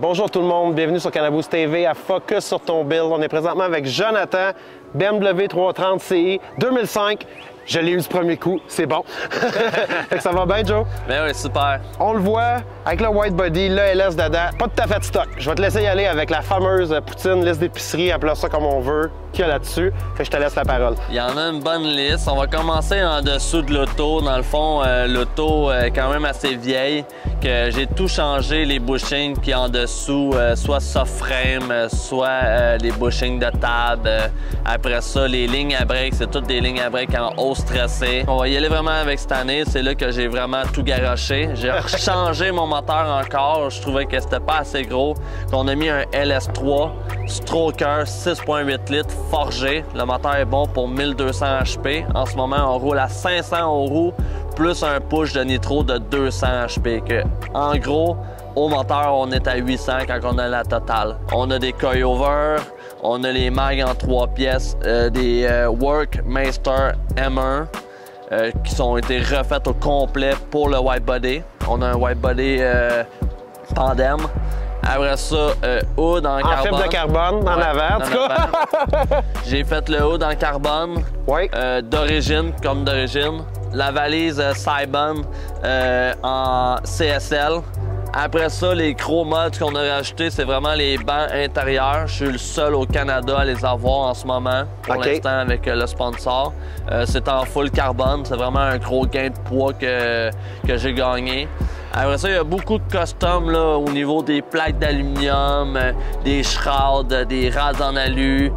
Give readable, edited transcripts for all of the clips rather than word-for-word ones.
Bonjour tout le monde, bienvenue sur Canaboost TV à Focus sur ton build. On est présentement avec Jonathan, BMW 330 CI 2005. Je l'ai eu du premier coup, c'est bon. Ça va bien, Joe? Ben oui, super. On le voit avec le white body, le LS dedans, pas tout à fait de stock. Je vais te laisser y aller avec la fameuse poutine, liste d'épicerie, appelons ça comme on veut, qu'il y a là-dessus. Fait que je te laisse la parole. Il y en a une bonne liste. On va commencer en dessous de l'auto. Dans le fond, l'auto est quand même assez vieille. Que j'ai tout changé, les bushings qui en dessous, soit soft frame, soit les bushings de table. Après ça, les lignes à break, c'est toutes des lignes à break en haut stressé. On va y aller vraiment avec cette année. C'est là que j'ai vraiment tout garoché. J'ai changé mon moteur encore. Je trouvais que c'était pas assez gros. On a mis un LS3 Stroker 6.8 litres forgé. Le moteur est bon pour 1200 HP. En ce moment, on roule à 500 aux roues plus un push de nitro de 200 HP. Que, en gros, au moteur, on est à 800 quand on a la totale. On a des coilovers, on a les mags en 3 pièces, des Workmaster M1 qui ont été refaites au complet pour le white body. On a un white body tandem. Après ça, hood en carbone. Fibre de carbone, en avant, en tout cas. J'ai fait le hood en carbone, d'origine, comme d'origine. La valise Cybon en CSL. Après ça, les Crow Mods qu'on a rajoutés, c'est vraiment les bancs intérieurs. Je suis le seul au Canada à les avoir en ce moment, pour l'instant, avec le sponsor. C'est en full carbone. C'est vraiment un gros gain de poids que j'ai gagné. Après ça, il y a beaucoup de custom là, au niveau des plaques d'aluminium, des shrouds, des rads en alu,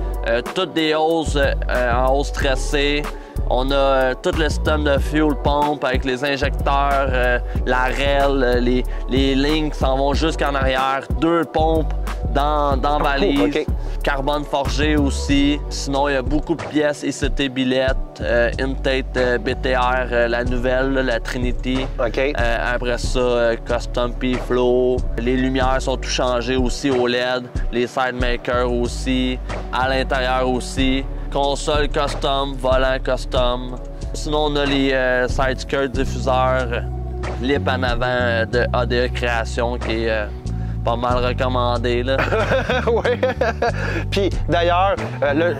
toutes des hausses en hausse stressée. On a tout le système de fuel pump avec les injecteurs, la rail, les lignes qui s'en vont jusqu'en arrière, 2 pompes dans valise. OK. Carbone forgé aussi. Sinon, il y a beaucoup de pièces ICT Billet, Intate BTR, la nouvelle, la Trinity. OK. Après ça, Custom P-Flow. Les lumières sont tout changées aussi au LED. Les side makers aussi. À l'intérieur aussi. Console custom, volant custom. Sinon, on a les side skirts diffuseurs. Lip en avant de ADE Création qui est pas mal recommandé, là. Oui. Puis d'ailleurs,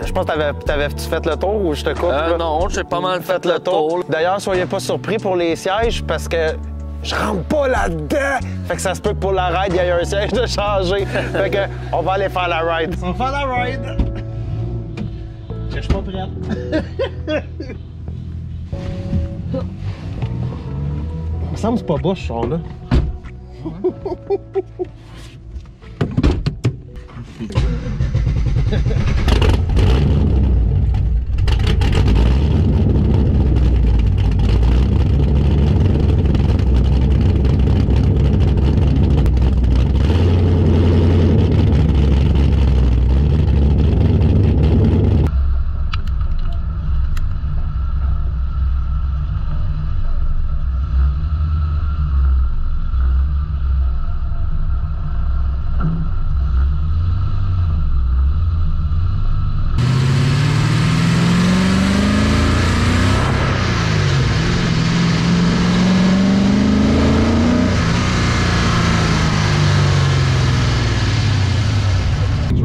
je pense que t'avais-tu fait le tour ou je te coupe? Non, j'ai pas mal fait le tour. D'ailleurs, soyez pas surpris pour les sièges parce que je rentre pas là-dedans. Fait que ça se peut que pour la ride, il y ait un siège de changer. Fait que on va aller faire la ride. On va faire la ride. Je suis pas prête. Il me semble que c'est pas bas ce son-là.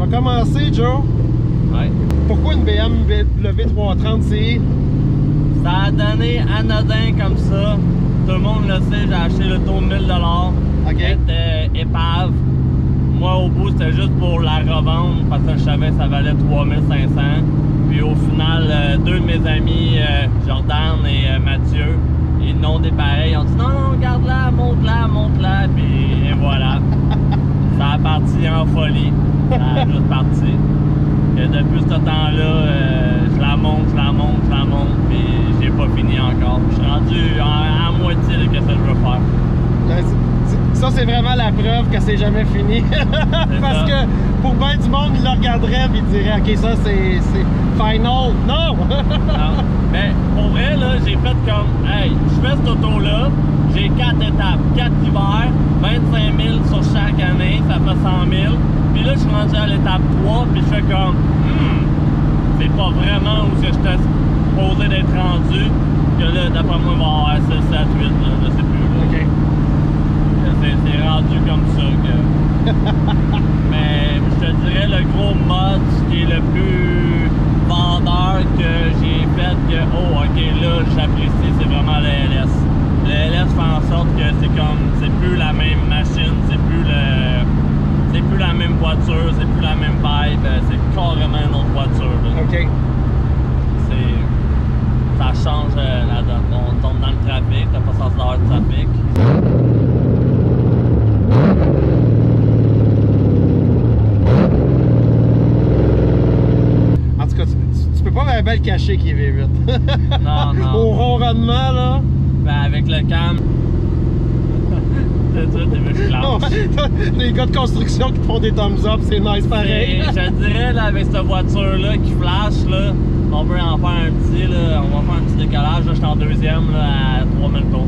Commencer, Joe. Ouais. Pourquoi une BMW 330 CI? Ça a donné anodin comme ça. Tout le monde le sait, j'ai acheté l'auto 1000 $. OK. C'était épave. Moi, au bout, c'était juste pour la revendre parce que je savais que ça valait 3500. Puis au final, deux de mes amis, Jordan et Mathieu, ils n'ont des pareils. Ils ont dit non, garde-la, monte-la. Puis et voilà. Ça a parti en folie. Ça a juste parti. Et depuis ce temps-là, je la monte, puis j'ai pas fini encore. Je suis rendu à moitié de ce que je veux faire. Ça, c'est vraiment la preuve que c'est jamais fini. Parce que pour bien du monde, il le regarderait et il dirait ok, ça c'est final. Non! Non. Mais pour vrai, là, j'ai fait comme hey, je fais cette auto-là, j'ai 4 étapes, 4 hivers, 25 000 sur chaque année, ça fait 100 000. Puis là, je suis rendu à l'étape 3, puis je fais comme c'est pas vraiment où je j'étais supposé d'être rendu. Que là, d'après moi, il va y avoir 6, 7, 8, là, je sais plus. Là. OK. C'est rendu comme ça. Que... Mais je te dirais, le gros mod qui est le plus vendeur que j'ai fait, que oh, ok, là, j'apprécie, c'est vraiment le LS. Le LS fait en sorte que c'est plus la même machine, c'est plus la même voiture, c'est plus la même vibe, c'est carrément une autre voiture. Là. OK. Ça change la donne. On tombe dans le trafic, t'as pas censé avoir de trafic. En tout cas, tu peux pas bien le cacher qui est V8. Non. Au ronronnement, là. Ben, avec le cam. T'es musclant. Les gars de construction qui te font des thumbs up, c'est nice pareil. Je dirais, là, avec cette voiture-là qui flash, là, on peut en faire un petit, là, on va faire un petit décollage. Là, je suis en deuxième là, à 3000 tours.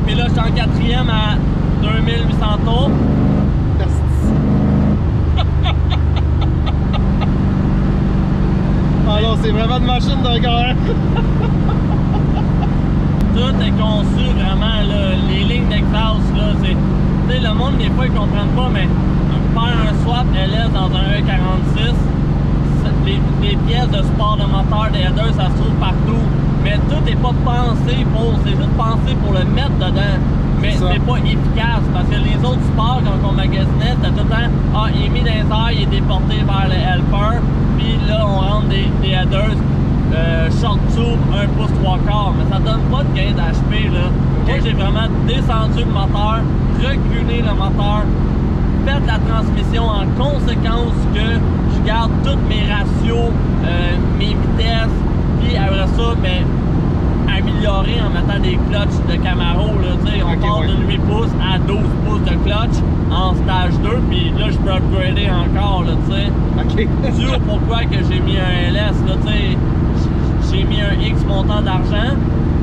Puis là, je suis en quatrième à 2800 tours. Alors, c'est vraiment une machine de guerre. Tout est conçu vraiment, là, les lignes d'exhaust, là, c'est... Tu sais, le monde, monde, des fois, ils comprennent pas, mais faire un swap LS dans un E46, les pièces de support de moteur des headers, ça se trouve partout. Mais tout n'est pas pensé pour, c'est juste pensé pour le mettre dedans. Mais c'est pas efficace parce que les autres supports, quand on magasinait, c'était tout le temps, ah, il est mis dans les airs, il est déporté vers le helper, puis là, on rentre des headers short tube, 1 pouce 3 quarts, mais ça donne pas de gain d'HP, là. Moi, j'ai vraiment descendu le moteur, reculé le moteur, fait la transmission en conséquence que je garde tous mes ratios, mes vitesses, puis après ça, mais améliorer en mettant des clutches de Camaro, là, on part de 8 pouces à 12 pouces de clutch en stage 2, puis là, je peux upgrader encore, là, tu sais. Dû au pourquoi que j'ai mis un LS, là, tu sais, j'ai mis un X montant d'argent,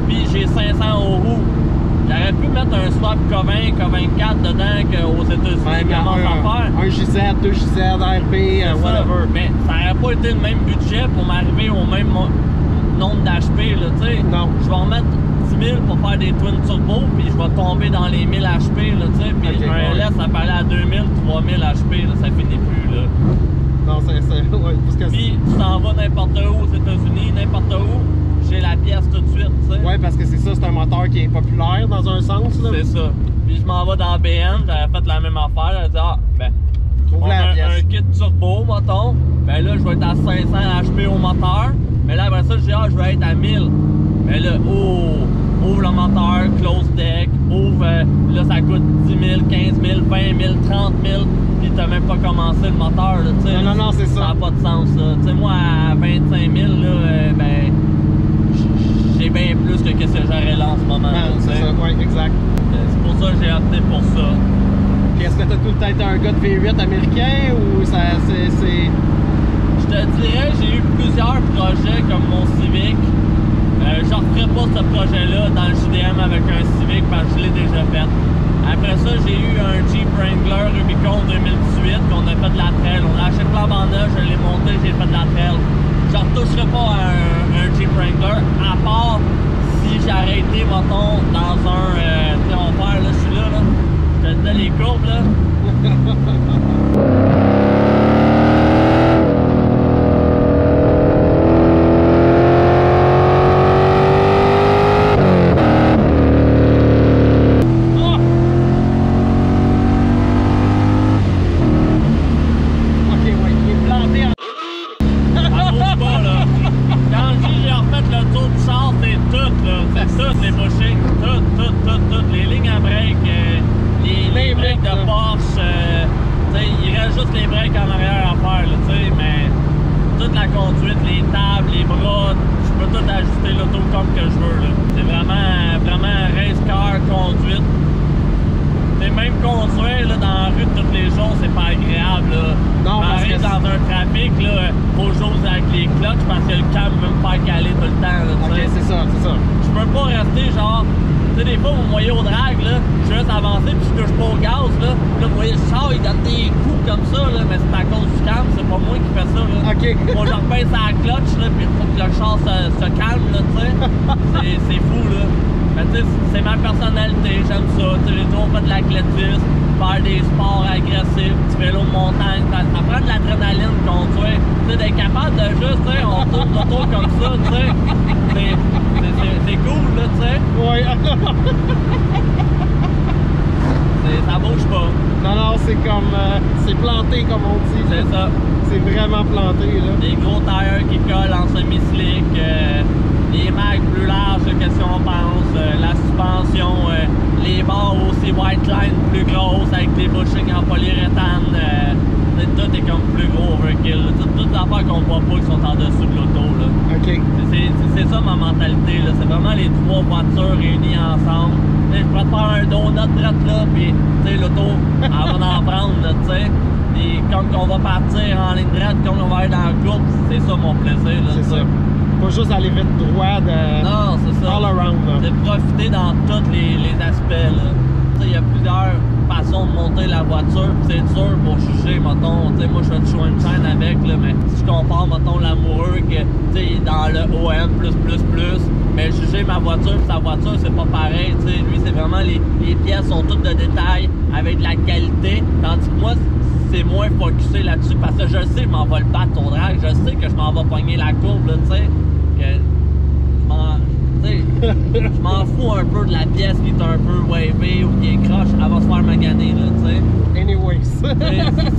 puis j'ai 500 aux roues. J'aurais pu mettre un swap K20, K24 dedans qu'aux États-Unis commence à faire. Un JZ, 2 JZ, RP, whatever. Mais ça n'aurait pas été le même budget pour m'arriver au même nombre d'HP, là, tu sais. Non. Je vais remettre 10 000 pour faire des twin turbo, puis je vais tomber dans les 1000 HP, là, tu sais. Puis un LS, ça parlait à 2000, 3000 HP, là, ça finit plus, là. Non, c'est... Ouais, parce que puis tu t'en vas n'importe où aux États-Unis, n'importe où, j'ai la pièce tout de suite, tu sais. Ouais, parce que c'est ça, c'est un moteur qui est populaire dans un sens, là. C'est ça. Puis je m'en vais dans BM, j'avais fait la même affaire, j'avais dit, ah, ben, trouve la pièce. Un kit turbo, mettons, ben là, je vais être à 500 HP au moteur. Mais là, après ça, je dis, ah, je vais être à 1000. Mais là, ouvre le moteur, close deck, ouvre, là, ça coûte 10 000, 15 000, 20 000, 30 000, puis t'as même pas commencé le moteur, là, tu sais. Non, c'est ça. Ça n'a pas de sens, là. Tu sais, moi, à 25 000, là, ben, j'ai bien plus que ce que j'aurais là en ce moment. C'est ça, oui, exact. C'est pour ça que j'ai opté pour ça. Puis est-ce que t'as tout le temps été un gars de V8 américain, ou ça, c'est... Je te dirais, j'ai eu plusieurs projets comme mon Civic. Je ne referai pas ce projet-là dans le JDM avec un Civic parce que je l'ai déjà fait. Après ça, j'ai eu un Jeep Wrangler Rubicon 2018 qu'on a fait de la trail. On a acheté le plan en neuf, je l'ai monté, j'ai fait de la trail. Je ne retoucherai pas à un Jeep Wrangler, à part si j'aurais été, mettons, dans un... tu sais, on va faire, là, je suis là, je te disais les courbes, là. Moi, je repince à la clutch, là, puis il faut que le char se calme, là, tu sais. C'est fou, là. Mais tu sais, c'est ma personnalité, j'aime ça. J'ai toujours fait de l'athlétisme, faire des sports agressifs, du vélo de montagne. Ça prend de l'adrénaline conduire. Tu sais, d'être capable de juste, tu sais, on tourne autour comme ça, tu sais. C'est cool, là, tu sais. Oui. Ça bouge pas. Non, c'est comme... c'est planté, comme on dit. C'est ça. C'est vraiment planté, là. Des gros tires qui collent en semi-slick, les mags plus larges que si on pense, la suspension, les barres aussi white line plus grosses avec les bushings en polyuréthane. Tout est comme plus gros overkill. Toutes les affaires qu'on voit pas qui sont en dessous de l'auto, là. OK. C'est ça ma mentalité, là. C'est vraiment les trois voitures réunies ensemble. Je pourrais te faire un donut drette là, puis l'auto, elle va en prendre, tu sais. Et quand on va partir en ligne droite, quand on va aller dans la courbe, c'est ça mon plaisir. C'est ça. Pas juste aller vite droit de... Non, c'est ça. All around. De profiter dans tous les aspects. Il y a plusieurs façons de monter la voiture. C'est dur pour juger, mettons. Moi, je fais du show and shine avec, là, mais si je compare, mettons, l'amoureux que dans le OM+++, mais juger ma voiture et sa voiture, c'est pas pareil. Lui, c'est vraiment les pièces sont toutes de détail avec de la qualité. moi, c'est moins focusé là-dessus parce que je sais que je m'en vais le battre au drag, je sais que je m'en vais pogner la courbe, là, tu sais. Je m'en fous un peu de la pièce qui est un peu wavée ou qui est croche, elle va se faire maganer, là, tu sais. Anyways.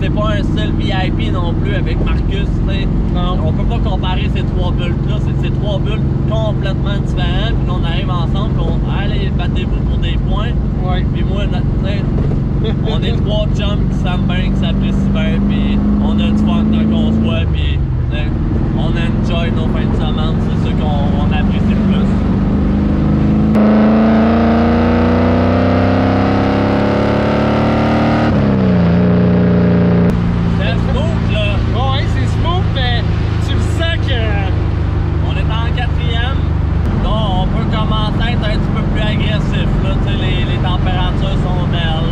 C'est pas un style VIP non plus avec Marcus, tu sais. On peut pas comparer ces trois bulles-là, c'est ces trois bulles complètement différentes, puis on arrive ensemble, puis allez, battez-vous pour des points. Ouais. Puis moi, tu sais, on est trois chums qui s'aiment bien, qui s'apprécient bien, puis on a du fun quand on se voit, puis on enjoy nos fins de semaine, c'est ça qu'on apprécie le plus. C'est smooth, là. Ouais, c'est smooth, mais tu le sens que... On est en quatrième, donc on peut commencer à être un petit peu plus agressif, là, tu sais, les températures sont belles.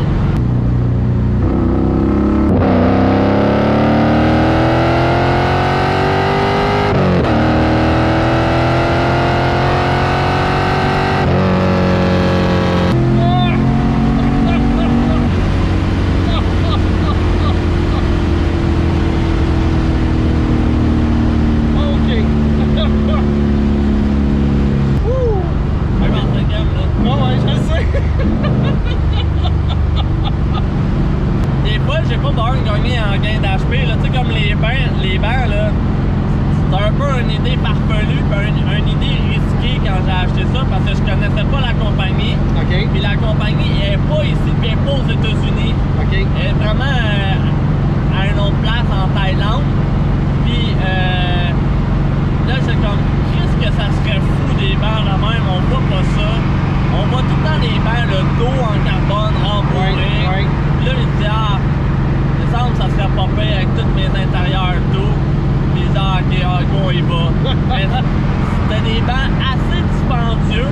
C'était des bancs assez dispendieux,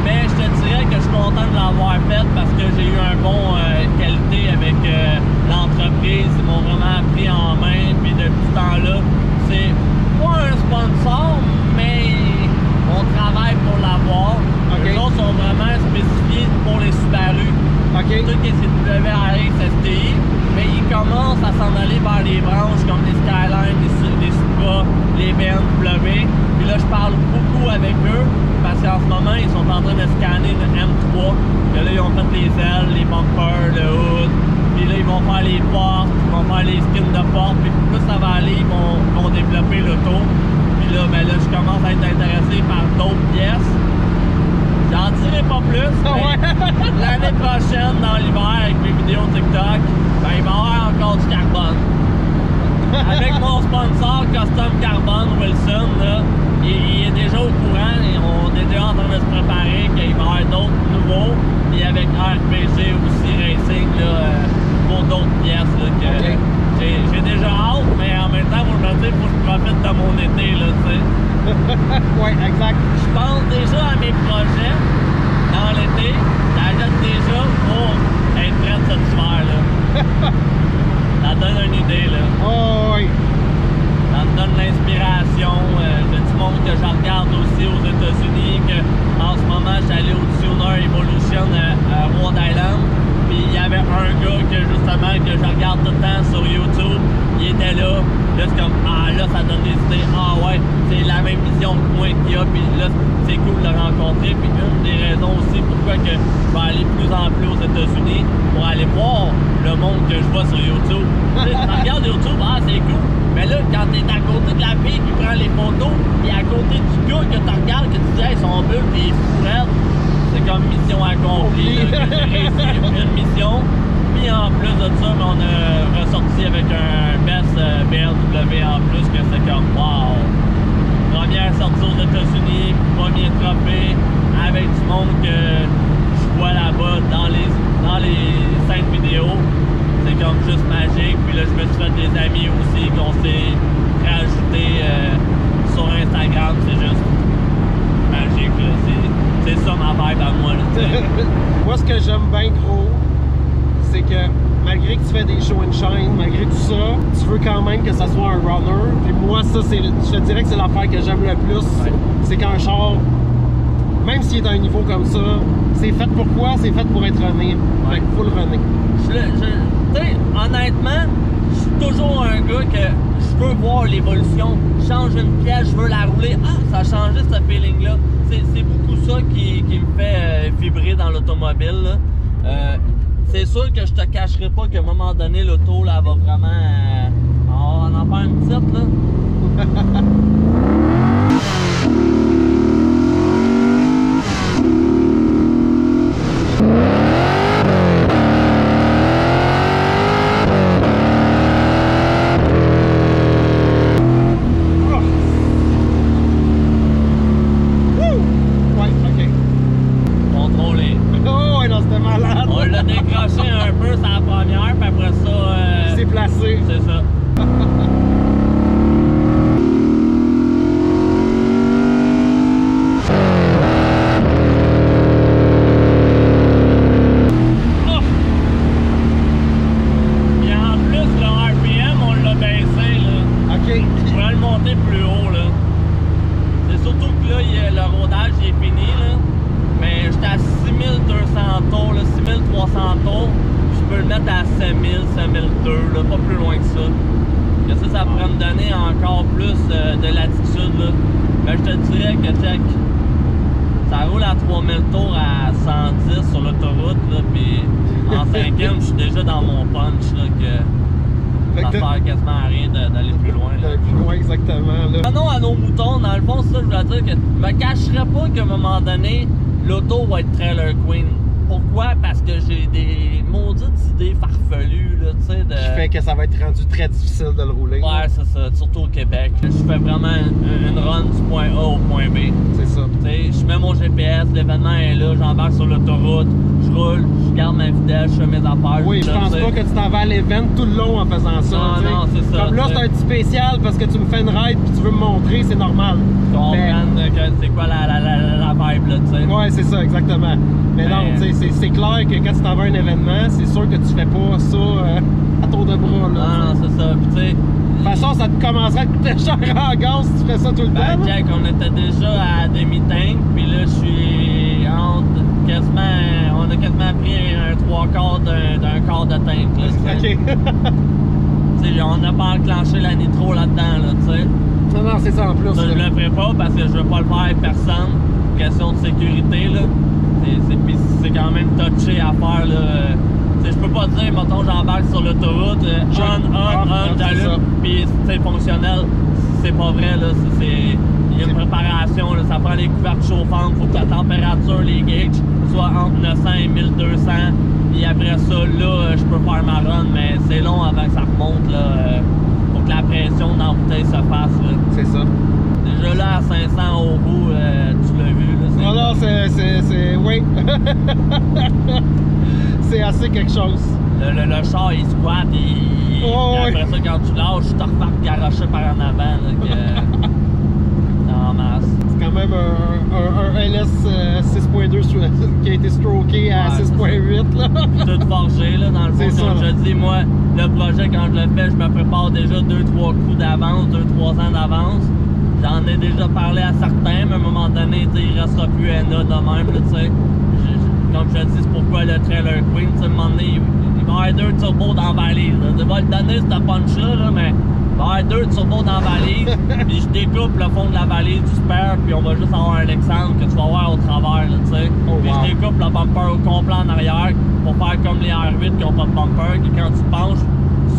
mais je te dirais que je suis content de l'avoir fait parce que j'ai eu un bon qualité avec l'entreprise. Ils m'ont vraiment pris en main, puis depuis ce temps-là, c'est pas un sponsor, mais on travaille pour l'avoir. Les autres sont vraiment spécifiés pour les Subaru. Tout ce qui est WRX, STI, mais ils commencent à s'en aller vers les branches comme les Skyline, les Supra, les BMW. Puis là, je parle beaucoup avec eux parce qu'en ce moment, ils sont en train de scanner le M3. Puis là, ils ont fait les ailes, les bumpers, le hood. Puis là, ils vont faire les portes, ils vont faire les skins de porte. Puis plus ça va aller, ils vont développer l'auto. Puis là, ben là, je commence à être intéressé par d'autres pièces. J'en dirai pas plus, mais l'année prochaine, dans l'hiver, avec mes vidéos TikTok, ben, il va y avoir encore du carbone. Avec mon sponsor Custom Carbone, Wilson, là, il est déjà au courant et on est déjà en train de se préparer qu'il va y avoir d'autres nouveaux. Et avec RPG aussi Racing là, pour d'autres pièces là, que j'ai déjà hâte, mais en même temps, vous me dites, il faut que je profite de mon été, là, tu sais. Oui, exact. Je pense déjà à mes projets dans l'été. J'achète déjà pour être prêt cet hiver, là. Ça donne une idée, là. Oh, oui. Ça me donne l'inspiration. J'ai du monde que je regarde aussi aux États-Unis, que en ce moment, je suis allé au Tuner Evolution à Rhode Island. Puis il y avait un gars que justement que je regarde tout le temps sur YouTube. Il était là. Là, c'est comme, ah là, ça donne des idées. Ah ouais, c'est la même vision que moi qu'il y a. Puis là, c'est cool de le rencontrer. Puis une des raisons aussi pourquoi que je vais aller de plus en plus aux États-Unis pour aller voir le monde que je vois sur YouTube. Tu sais, tu regardes YouTube, ah c'est cool. Mais là, quand t'es à côté de la fille qui prend les photos, puis à côté du gars que tu regardes, que tu dis, hey, son bulle, puis il est fourette, c'est comme mission accomplie. Là, que j'ai réussi une mission. Puis en plus de ça, on a ressorti avec un best BMW en plus, que c'est comme wow! Première sortie aux États-Unis, premier trophée, avec du monde que je vois là-bas dans les scènes vidéo. C'est comme juste magique. Puis là, je me suis fait des amis aussi qu'on s'est rajoutés sur Instagram. C'est juste magique. C'est ça ma vibe à moi. Là, moi, ce que j'aime bien gros, c'est que malgré que tu fais des show and shine, malgré tout ça, tu veux quand même que ça soit un runner. Puis moi, ça, je te dirais que c'est l'affaire que j'aime le plus. Ouais. C'est qu'un char, même s'il est à un niveau comme ça, c'est fait pour quoi? C'est fait pour être runné. Ouais. Fait qu'il faut le runner. Tu sais, honnêtement, je suis toujours un gars que je veux voir l'évolution. Je change une pièce, je veux la rouler. Ah, ça a changé ce feeling-là. C'est beaucoup ça qui me fait vibrer dans l'automobile. C'est sûr que je te cacherai pas qu'à un moment donné, l'auto, là, va vraiment on en faire une petite, là. Décroché un peu sur la première, puis après ça... c'est placé. C'est ça. Et en plus, le RPM, on l'a baissé, là. OK. Je pourrais le monter plus haut, là. C'est surtout que là, le rodage il est fini, là. Mais j'étais à 6200 tours, 6300 tours. Je peux le mettre à 7000, 7002, là, pas plus loin que ça. Que ça pourrait me donner encore plus de latitude. Là. Mais je te dirais que check, ça roule à 3000 tours à 110 sur l'autoroute. Puis en cinquième, je suis déjà dans mon punch. Là, que ça sert quasiment à rien d'aller plus loin. D'aller plus loin, exactement. Là. Non, à nos moutons, dans le fond, ça, je veux dire que je me cacherais pas qu'à un moment donné, l'auto va être trailer queen. Pourquoi? Parce que j'ai des maudites idées farfelues, là, tu sais, de... Qui fait que ça va être rendu très difficile de le rouler. Ouais, c'est ça, surtout au Québec. Je fais vraiment une run du point A au point B. C'est ça. Tu sais, je mets mon GPS, l'événement est là, j'embarque sur l'autoroute, je roule, je garde ma vitesse, je fais mes affaires. Oui, je pense pas que tu t'en vas à l'event tout le long en faisant ça. Non, c'est ça. Comme là, c'est un petit spécial parce que tu me fais une ride puis tu veux me montrer, c'est normal. Tu comprends que c'est quoi la vibe, là, tu sais. Ouais, c'est ça, exactement. Mais non, tu sais, c'est clair que quand tu t'en vas à un événement, c'est sûr que tu fais pas ça à tour de bras. Là, non, c'est ça. Puis, tu sais. De toute façon, ça te commencerait à te coûter cher en gaz si tu fais ça tout le temps. Ben, Jack, on était déjà à demi-tank, puis là, je suis quasiment. On a quasiment pris un 3/4 d'un quart de tank, là. OK. Tu sais, on n'a pas enclenché la nitro là-dedans, là, tu sais. Non, c'est ça en plus. Ça, je le ferai pas parce que je veux pas le faire avec personne. Question de sécurité, là. C'est quand même touché à faire, là. Je peux pas dire, mettons, j'embarque sur l'autoroute, j'allume, puis c'est fonctionnel. C'est pas vrai, là. Il y a une préparation, là. Ça prend les couvertes chauffantes, faut que la température, les gauges, soit entre 900 et 1200. Puis après ça, là, je peux faire ma run, mais c'est long avant que ça remonte, là. Faut que la pression dans la bouteille se fasse, là. C'est ça. Déjà là, à 500 au bout, tu l'as vu, là. Non, non, c'est... Oui. C'est assez quelque chose. Le char, il squatte, et après ça, quand tu lâches, tu te repars garoché par en avant, là, en masse. C'est quand même un LS 6.2 qui a été stroké à 6.8, là. Tout forgé, là, dans le fond, comme je dis, moi, le projet, quand je le fais, je me prépare déjà 2-3 coups d'avance, 2-3 ans d'avance. J'en ai déjà parlé à certains, mais à un moment donné, il restera plus NA de même, tu sais. Comme je te dis, c'est pourquoi le Trailer Queen, tu sais, à un moment donné, il va y avoir 2 turbos dans la valise. Tu vas le donner, ce punch-là, mais il va y avoir 2 turbos dans la valise, puis je découpe le fond de la valise du spare, puis on va juste avoir un Alexandre que tu vas voir au travers, tu sais. Puis je découpe le bumper au complet en arrière pour faire comme les R8 qui n'ont pas de bumper, que quand tu penches,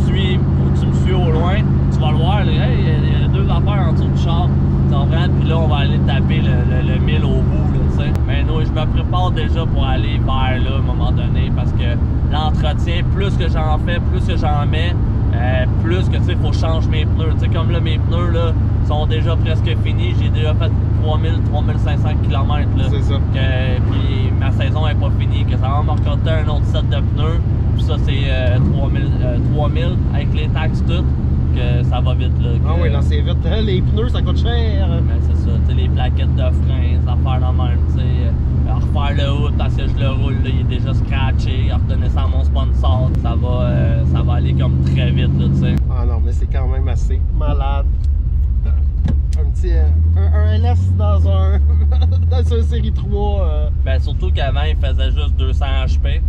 tu me suis au loin, tu vas le voir, là, hey, il y a 2 affaires en dessous du char. Tu comprends? Puis là, on va aller taper le 1000 au bout, là, tu sais. Mais non, je me prépare déjà pour aller vers là, à un moment donné, parce que l'entretien, plus que j'en fais, plus que j'en mets, plus que, tu sais, il faut que je change mes pneus. Tu sais, comme là, mes pneus, là, sont déjà presque finis. J'ai déjà fait 3500 km, là. C'est ça. Puis ma saison n'est pas finie, que ça va me recoter un autre set de pneus. Puis ça, c'est 3000 avec les taxes toutes. Que ça va vite, là. Ah oui, là, c'est vite. Les pneus, ça coûte cher. Ben, c'est ça, tu sais, les plaquettes de frein, ça faire la même, tu sais. Refaire le hood parce que je le roule, là, il est déjà scratché. Redonner ça à mon sponsor, ça va aller comme très vite, là, tu sais. Ah non, mais c'est quand même assez malade. Un petit... un LS dans un... dans une série 3. Ben, surtout qu'avant, il faisait juste 200 HP.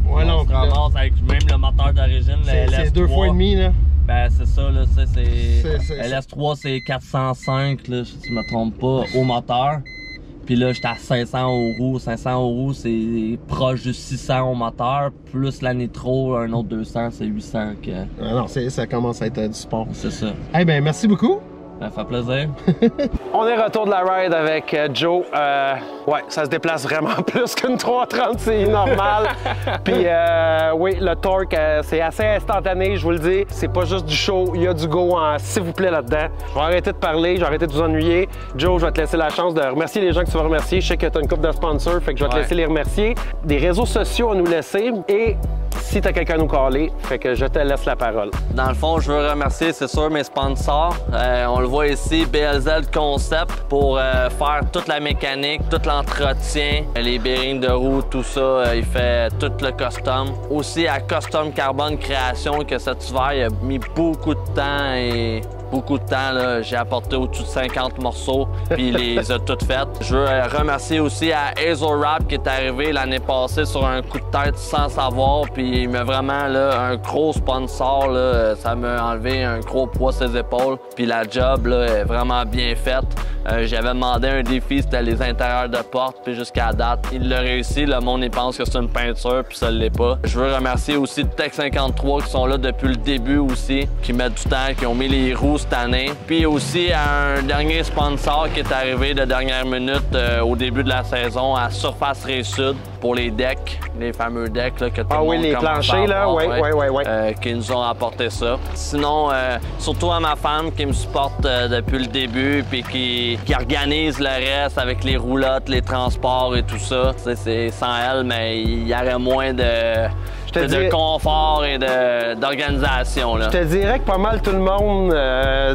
Ouais, on non, se ramasse avec même le moteur d'origine, le LS3. C'est 2 fois et demi, là. Ben c'est ça, là, C'est- LS3 c'est 405, là, si je me trompe pas, au moteur. Puis là, j'étais à 500 aux roues. 500 aux roues, c'est proche du 600 au moteur. Plus la nitro, un autre 200, c'est 800. Ah non, ça commence à être du sport. C'est ça. Eh ben, merci beaucoup. Ça fait plaisir. On est retour de la ride avec Joe. Ouais, ça se déplace vraiment plus qu'une 330 CI normale. Puis oui, le torque, c'est assez instantané, je vous le dis. C'est pas juste du show, il y a du go, s'il vous plaît, là-dedans. Je vais arrêter de parler, je vais arrêter de vous ennuyer. Joe, je vais te laisser la chance de remercier les gens que tu vas remercier. Je sais que tu as une couple de sponsors, fait que je vais te laisser les remercier. Des réseaux sociaux à nous laisser et si tu as quelqu'un à nous caller, fait que je te laisse la parole. Dans le fond, je veux remercier, c'est sûr, mes sponsors. On le voit ici, BLZ Concept, pour faire toute la mécanique, tout l'entretien, les bearings de roue, tout ça. Il fait tout le custom. Aussi à Custom Carbone Création, que cet hiver, il a mis beaucoup de temps et beaucoup de temps. J'ai apporté au-dessus de 50 morceaux, puis il les a toutes faites. Je veux remercier aussi à Azorap qui est arrivé l'année passée sur un coup de tête sans savoir, puis il m'a vraiment un gros sponsor. Ça m'a enlevé un gros poids sur ses épaules, puis la job est vraiment bien faite. J'avais demandé un défi, c'était les intérieurs de porte, puis jusqu'à date, il l'a réussi. Le monde, il pense que c'est une peinture, puis ça ne l'est pas. Je veux remercier aussi Tech 53 qui sont là depuis le début aussi, qui mettent du temps, qui ont mis les roues cette année. Puis aussi à un dernier sponsor qui est arrivé de dernière minute au début de la saison à Surface Race Sud pour les decks, les fameux decks là, que tout le monde les commence planchers, à avoir, oui. qui nous ont apporté ça. Sinon, surtout à ma femme qui me supporte depuis le début puis qui organise le reste avec les roulottes, les transports et tout ça. C'est sans elle, mais il y aurait moins de confort et d'organisation. Je te dirais que pas mal tout le monde,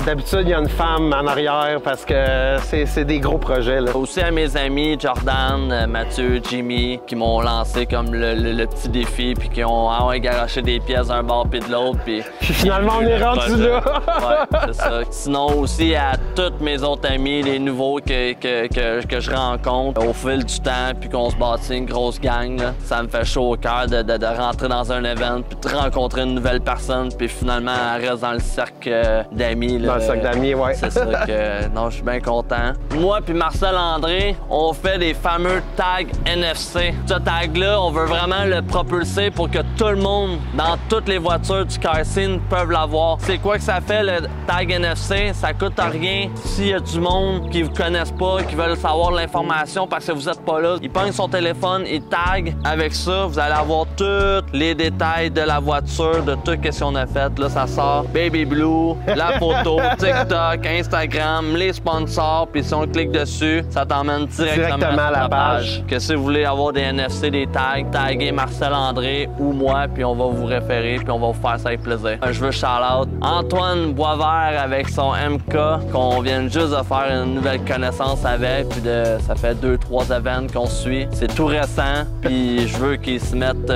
d'habitude, il y a une femme en arrière parce que c'est des gros projets. Là. Aussi à mes amis, Jordan, Mathieu, Jimmy, qui m'ont lancé comme le petit défi puis qui ont garoché des pièces d'un bord puis de l'autre. Puis finalement, on est rendu là. Ouais, c'est ça. Sinon aussi à tous mes autres amis, les nouveaux que je rencontre au fil du temps puis qu'on se bâtit une grosse gang. Là. Ça me fait chaud au cœur de rentrer dans un event puis de rencontrer une nouvelle personne puis finalement elle reste dans le cercle d'amis. Dans le cercle d'amis, ouais. C'est ça que non, je suis bien content. Moi puis Marcel André, on fait des fameux tags NFC. Ce tag-là, on veut vraiment le propulser pour que tout le monde, dans toutes les voitures du car scene, peuvent l'avoir. C'est quoi que ça fait le tag NFC? Ça coûte rien. S'il y a du monde qui vous connaissent pas, qui veulent savoir l'information parce que vous êtes pas là, il prend son téléphone, il tag. Avec ça, vous allez avoir tous les détails de la voiture, de tout ce qu'on a fait. Là, ça sort Baby Blue, la photo, TikTok, Instagram, les sponsors, puis si on clique dessus, ça t'emmène directement à la page. Que si vous voulez avoir des NFC, des tags, taguez Marcel André ou moi, puis on va vous référer, puis on va vous faire ça avec plaisir. Je veux shout-out Antoine Boisvert avec son MK, qu'on vient juste de faire une nouvelle connaissance avec, puis ça fait 2-3 events qu'on suit. C'est tout récent, puis je veux qu'ils se mettent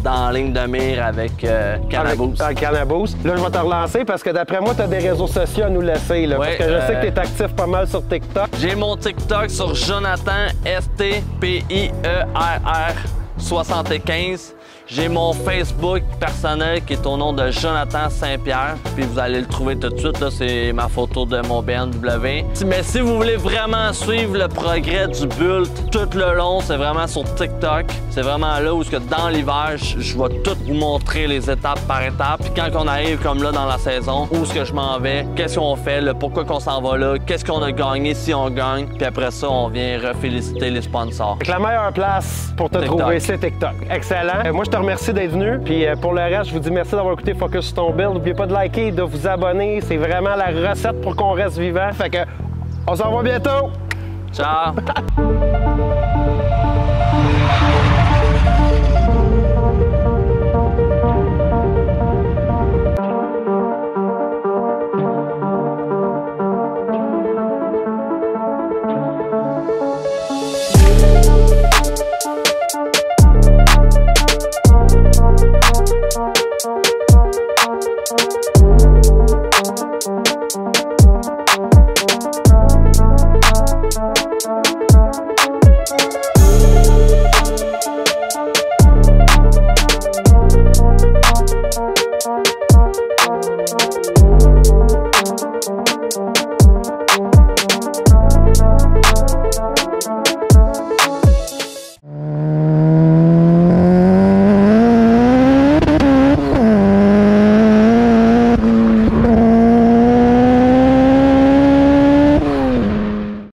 dans la ligne de mire avec Cannaboost. Avec Cannaboost. Là, je vais te relancer parce que d'après moi, tu as des réseaux sociaux à nous laisser. Là, ouais, parce que je sais que tu es actif pas mal sur TikTok. J'ai mon TikTok sur Jonathan STPIERR 75. J'ai mon Facebook personnel qui est au nom de Jonathan Saint-Pierre. Puis vous allez le trouver tout de suite. Là, c'est ma photo de mon BMW. Mais si vous voulez vraiment suivre le progrès du Bult tout le long, c'est vraiment sur TikTok. C'est vraiment là où dans l'hiver, je vais tout vous montrer les étapes par étapes. Puis quand on arrive comme là dans la saison, où est-ce que je m'en vais, qu'est-ce qu'on fait, là, pourquoi qu'on s'en va là, qu'est-ce qu'on a gagné si on gagne. Puis après ça, on vient reféliciter les sponsors. La meilleure place pour te trouver, c'est TikTok. Excellent. Moi, je te remercie d'être venu. Puis pour le reste, je vous dis merci d'avoir écouté Focus sur ton build. N'oubliez pas de liker, de vous abonner. C'est vraiment la recette pour qu'on reste vivant. Fait que, on s'en voit bientôt. Ciao.